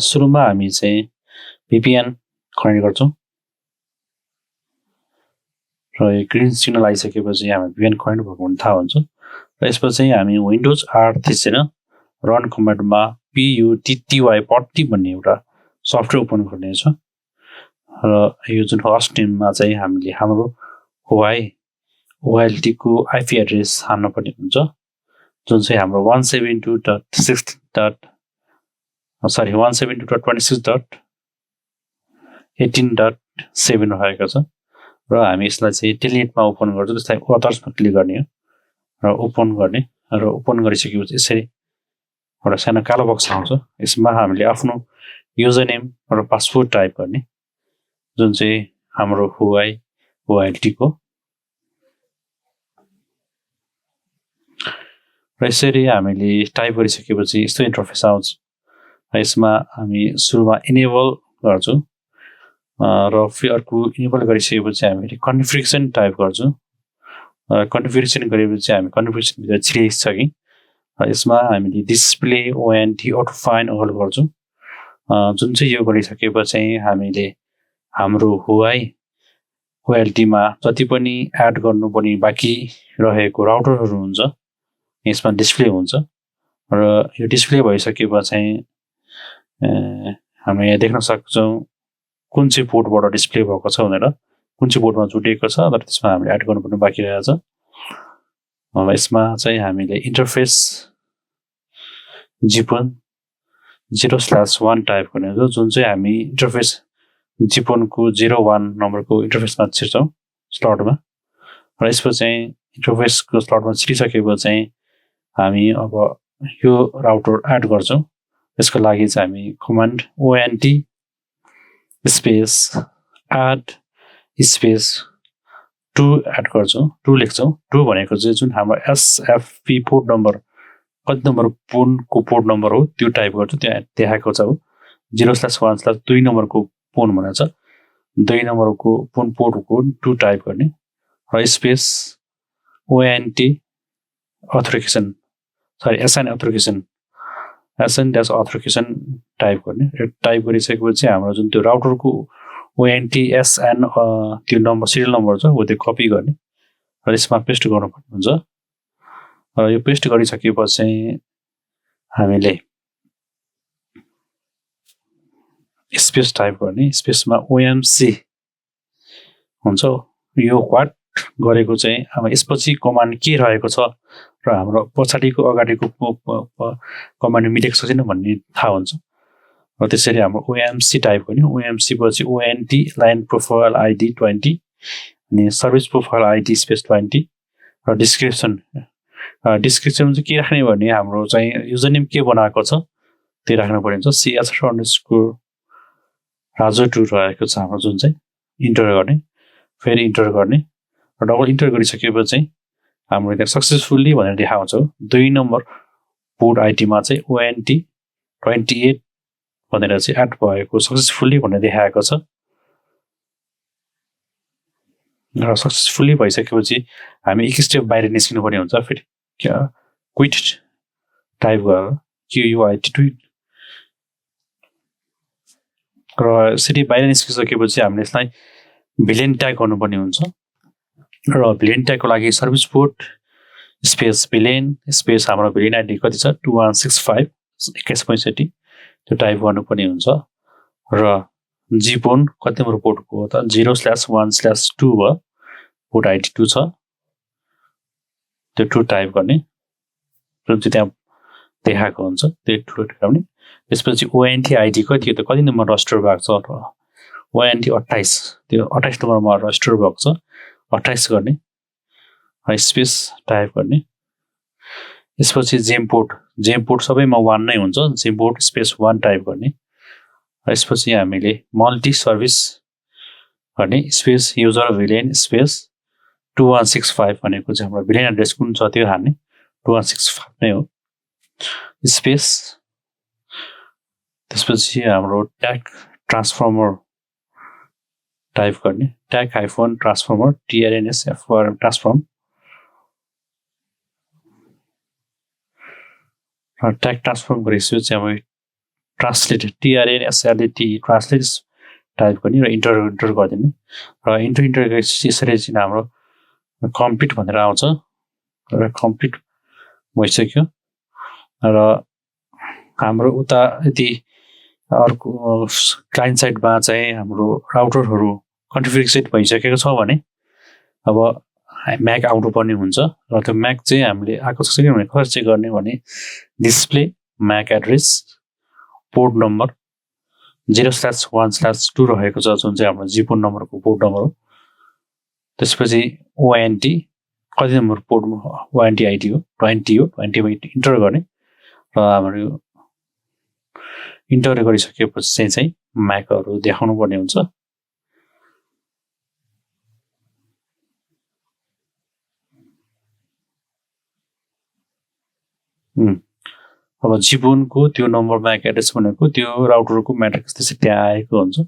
सुरुमा हामी चाहिँ VPN कनेक्ट गर्छौँ र यो ग्रिन सिग्नल आइसकेपछि हामी VPN कनेक्ट भएको हुन थाहा हुन्छ र यसपछि हामी विन्डोज 8 थिचेर रन कमान्डमा PUTTY भन्ने एउटा सफ्टवेयर ओपन गर्नेछ र यो जुन होस्ट नेममा चाहिँ हामीले हाम्रो OLT को IP एड्रेस हाल्नुपर्ने हुन्छ जुन चाहिँ हाम्रो 172.26.18.7 रहेको छ र हामी यसलाई चाहिँ टेलनेटमा ओपन गर्छौँ त्यसलाई अदर्समा क्लिक गर्ने हो र ओपन गर्ने र ओपन गरिसकेपछि यसरी एउटा सानो कालो बक्स आउँछ यसमा हामीले आफ्नो युजर नेम र पासवर्ड टाइप गर्ने जुन चाहिँ हाम्रो OLT को र यसरी हामीले टाइप गरिसकेपछि यस्तो इन्टरफेस आउँछ यसमा हामी सुरुमा इनेबल गर्छौँ र फेरि अर्को इनेबल गरिसकेपछि हामीले कन्फिगरेसन टाइप गर्छौँ कन्फिगरेसन गरेपछि हामी कन्फिगरेसन भित्र छिरिसक्यौँ र यसमा हामीले display ONT auto find all गर्छौँ जुन चाहिँ यो गरिसकेपछि हामीले हाम्रो OLT मा जति पनि एड गर्नुपर्ने बाँकी रहेको राउटरहरू हुन्छ यसमा डिस्प्ले हुन्छ र यो डिस्प्ले भइसकेपछि हामी यहाँ देख्न सक्छौँ कुन चाहिँ पोर्टबाट डिस्प्ले भएको छ भनेर कुन चाहिँ पोर्टमा जुटेको छ र त्यसमा हामीले एड गर्नुपर्ने बाँकी रहेछ यसमा चाहिँ हामीले इन्टरफेस GPON 0/1 टाइप गर्ने हो जुन चाहिँ हामी इन्टरफेस GPON को 01 नम्बरको इन्टरफेसमा छिर्छौँ स्लटमा र यसपछि चाहिँ इन्टरफेसको स्लटमा छिरिसकेपछि चाहिँ हामी अब यो राउटर एड गर्छौँ यसको लागि चाहिँ हामी command ONT space add space 2 add गर्छौँ 2 लेख्छौँ 2 भनेको चाहिँ जुन हाम्रो SFP पोर्ट नम्बर कति नम्बर फोनको पोर्ट नम्बर हो त्यो टाइप गर्छौँ त्यहाँ देखाएको छ 0/1/2 नम्बरको फोन भनेको छ 2 नम्बरको फोन पोर्टको 2 टाइप गर्ने र स्पेस ONT अथोरिकेसन SN अथोरिकेसन टाइप गर्ने टाइप गरिसकेपछि हाम्रो जुन त्यो राउटरको ONT SN त्यो नम्बर सिरियल नम्बर छ हो त्यो कपी गर्ने र यसमा पेस्ट गर्नुपर्ने हुन्छ र यो पेस्ट गरिसकेपछि हामीले स्पेस टाइप गर्ने स्पेसमा OMC हुन्छ यो वाट गरेको चाहिँ अब यसपछि कमान्ड के रहेको छ र हाम्रो पछाडिको अगाडिको कमान्ड मिलेको छैन भन्ने थाहा हुन्छ र त्यसरी हाम्रो OMC टाइप गर्ने OMC पछि ONT लाइन प्रोफाइल ID 20 अनि सर्भिस प्रोफाइल ID स्पेस 20 र डिस्क्रिप्सन चाहिँ के राख्ने भने हाम्रो चाहिँ युजर नेम के बनाएको छ त्यो राख्नु पर्ने हुन्छ CH_Raju2 रहेको छ हाम्रो जुन चाहिँ इन्टर गर्ने फेरि इन्टर गर्ने र डबल इन्टर गरिसकेपछि चाहिँ हाम्रो त्यहाँ सक्सेसफुल्ली भनेर देखाउँछ 2 नम्बर पोर्ट आइटीमा चाहिँ ONT 28 भनेर चाहिँ एड भएको सक्सेसफुल्ली भनेर देखाएको छ र सक्सेसफुल्ली भइसकेपछि हामी एक स्टेप बाहिर निस्किनु पर्ने हुन्छ फेरि क्विट टाइप गरेर QUIT र यसरी बाहिर निस्किसकेपछि हामीले यसलाई भिलेन ट्याग गर्नुपर्ने हुन्छ र भिलेन ट्यागको लागि service port space villain space हाम्रो भिलेन ID कति छ 2165 2165 त्यो टाइप गर्नुपर्ने हुन्छ र GPON कति नम्बर पोर्टको हो त 0/1/2 भयो पोर्ट ID 2 छ त्यो 2 टाइप गर्ने जुन चाहिँ त्यहाँ देखाएको हुन्छ त्यो 2 टाइप गर्ने त्यसपछि ONT ID कति हो त कति नम्बर रजिस्टर भएको छ ONT 28 त्यो 28 नम्बरमा रजिस्टर भएको छ 28 गर्ने स्पेस टाइप गर्ने यसपछि जेमपोर्ट सबैमा 1 नै हुन्छ जेमपोर्ट स्पेस 1 टाइप गर्ने यसपछि हामीले मल्टी सर्भिस गर्ने स्पेस युजर भिलेन स्पेस 2165 भनेको चाहिँ हाम्रो भिलेन एड्रेस कुन छ त्यो हाल्ने 2165 नै हो स्पेस त्यसपछि हाम्रो ट्याग ट्रान्सफर्मर टाइप गर्ने tag hyphen transformer TRNSFR transform tag transform गरेपछि चाहिँ अब translate TRN SLAT translate type गर्ने र इन्टर गरिदिने र इन्टर गरेपछि यसरी चाहिँ हाम्रो कम्प्लिट भनेर आउँछ र कम्प्लिट भइसक्यो र हाम्रो उता यदि अर्को क्लाइन्ट साइडमा चाहिँ हाम्रो राउटरहरू कन्फिगरेसन भइसकेको छ भने अब म्याक आउनुपर्ने हुन्छ र त्यो म्याक चाहिँ हामीले आएको छ कि भने कसरी चेक गर्ने भने display MAC address port number 0/1/2 रहेको छ जुन चाहिँ हाम्रो जीपोन नम्बरको पोर्ट नम्बर हो त्यसपछि OINT कति नम्बर पोर्ट OINT आइडी हो 20 हो 20 मा इन्टर गर्ने र हाम्रो इन्टर गरिसकेपछि चाहिँ म्याकहरू देखाउनु पर्ने हुन्छ अब जीपोनको त्यो नम्बर म्याक एड्रेस भनेको त्यो राउटरको म्याट्रिक्स त्यसरी त्यहाँ आएको हुन्छ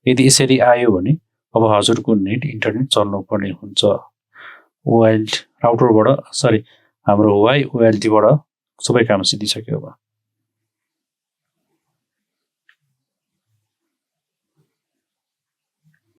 यदि यसरी आयो भने अब हजुरको नेट इन्टरनेट चल्नु पर्ने हुन्छ राउटरबाट हाम्रो OILT बाट सबै काम सिधिसक्यो अब